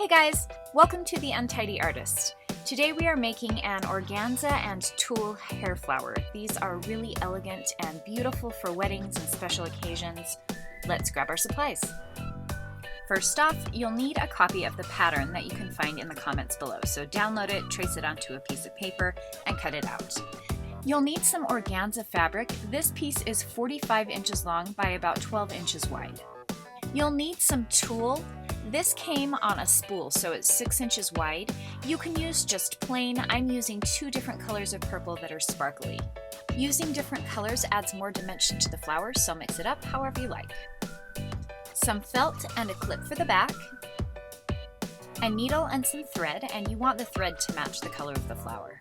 Hey guys, welcome to The Untidy Artist. Today we are making an organza and tulle hair flower. These are really elegant and beautiful for weddings and special occasions. Let's grab our supplies. First off, you'll need a copy of the pattern that you can find in the comments below. So download it, trace it onto a piece of paper, and cut it out. You'll need some organza fabric. This piece is 45 inches long by about 12 inches wide. You'll need some tulle. This came on a spool, so it's 6 inches wide. You can use just plain. I'm using 2 different colors of purple that are sparkly. Using different colors adds more dimension to the flower, so mix it up however you like. Some felt and a clip for the back, a needle and some thread, and you want the thread to match the color of the flower.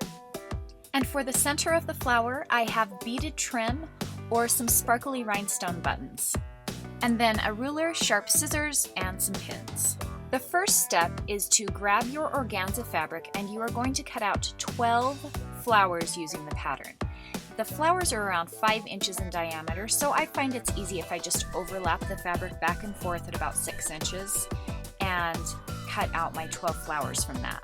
And for the center of the flower, I have beaded trim or some sparkly rhinestone buttons. And then a ruler, sharp scissors, and some pins. The first step is to grab your organza fabric and you are going to cut out 12 flowers using the pattern. The flowers are around 5 inches in diameter, so I find it's easy if I just overlap the fabric back and forth at about 6 inches and cut out my 12 flowers from that.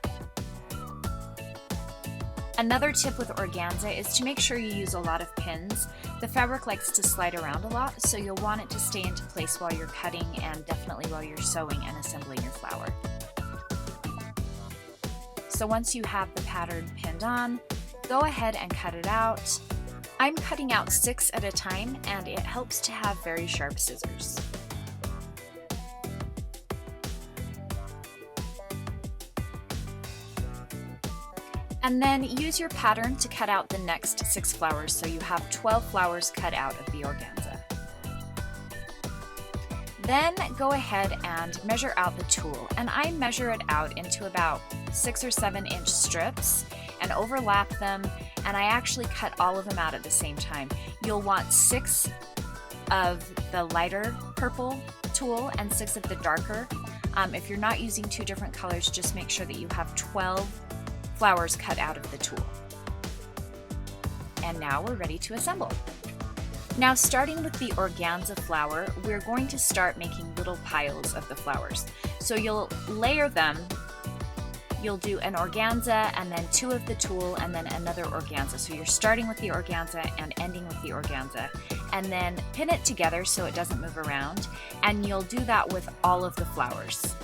Another tip with organza is to make sure you use a lot of pins. The fabric likes to slide around a lot, so you'll want it to stay into place while you're cutting and definitely while you're sewing and assembling your flower. So once you have the pattern pinned on, go ahead and cut it out. I'm cutting out 6 at a time, and it helps to have very sharp scissors. And then use your pattern to cut out the next 6 flowers, so you have 12 flowers cut out of the organza. Then go ahead and measure out the tulle, and I measure it out into about 6 or 7 inch strips and overlap them, and I actually cut all of them out at the same time. You'll want 6 of the lighter purple tulle and 6 of the darker. If you're not using 2 different colors, just make sure that you have 12 flowers cut out of the tulle. And now we're ready to assemble. Now, starting with the organza flower, we're going to start making little piles of the flowers. So you'll layer them. You'll do an organza and then 2 of the tulle and then another organza. So you're starting with the organza and ending with the organza, and then pin it together so it doesn't move around, and you'll do that with all of the flowers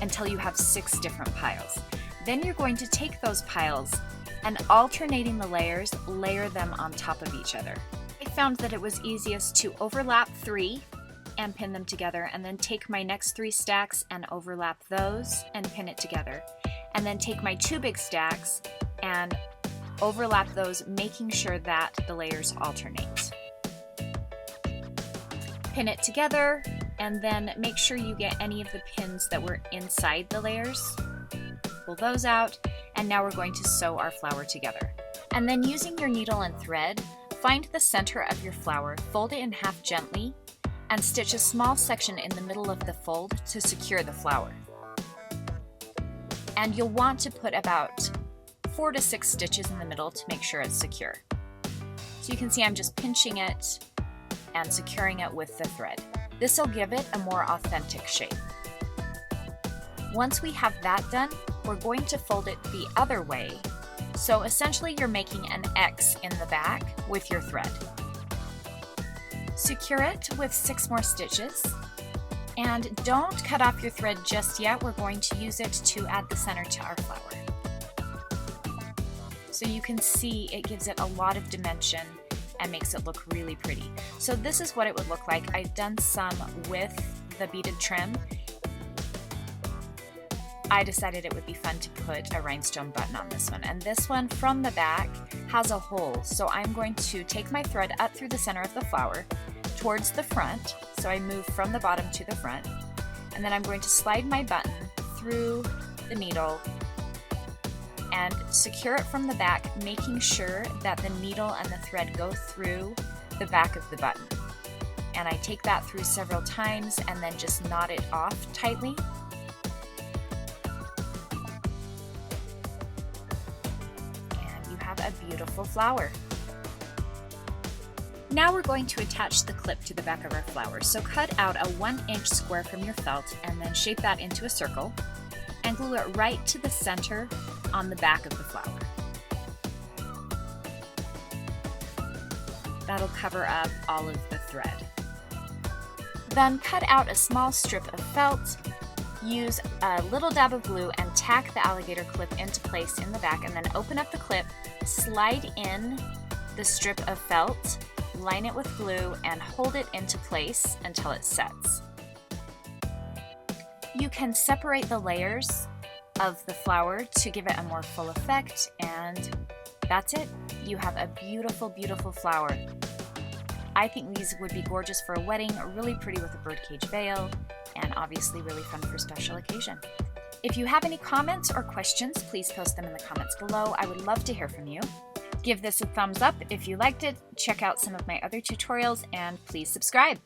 until you have 6 different piles. Then you're going to take those piles and, alternating the layers, layer them on top of each other. I found that it was easiest to overlap 3 and pin them together, and then take my next 3 stacks and overlap those and pin it together. And then take my 2 big stacks and overlap those, making sure that the layers alternate. Pin it together, and then make sure you get any of the pins that were inside the layers. Pull those out, and now we're going to sew our flower together. And then, using your needle and thread, find the center of your flower, fold it in half gently, and stitch a small section in the middle of the fold to secure the flower. And you'll want to put about 4 to 6 stitches in the middle to make sure it's secure. So you can see I'm just pinching it and securing it with the thread. This will give it a more authentic shape. Once we have that done, we're going to fold it the other way. So essentially you're making an X in the back with your thread. Secure it with 6 more stitches. And don't cut off your thread just yet. We're going to use it to add the center to our flower. So you can see it gives it a lot of dimension and makes it look really pretty. So this is what it would look like. I've done some with the beaded trim. I decided it would be fun to put a rhinestone button on this one, and this one from the back has a hole, so I'm going to take my thread up through the center of the flower towards the front, so I move from the bottom to the front, and then I'm going to slide my button through the needle and secure it from the back, making sure that the needle and the thread go through the back of the button. And I take that through several times and then just knot it off tightly. A beautiful flower. Now we're going to attach the clip to the back of our flower. So cut out a 1-inch square from your felt and then shape that into a circle. And glue it right to the center on the back of the flower. That'll cover up all of the thread. Then cut out a small strip of felt, use a little dab of glue and tack the alligator clip into place in the back, and then open up the clip, slide in the strip of felt, line it with glue, and hold it into place until it sets. You can separate the layers of the flower to give it a more full effect, and that's it. You have a beautiful, beautiful flower. I think these would be gorgeous for a wedding, really pretty with a birdcage veil, and obviously really fun for special occasion. If you have any comments or questions, please post them in the comments below. I would love to hear from you. Give this a thumbs up if you liked it, check out some of my other tutorials, and please subscribe.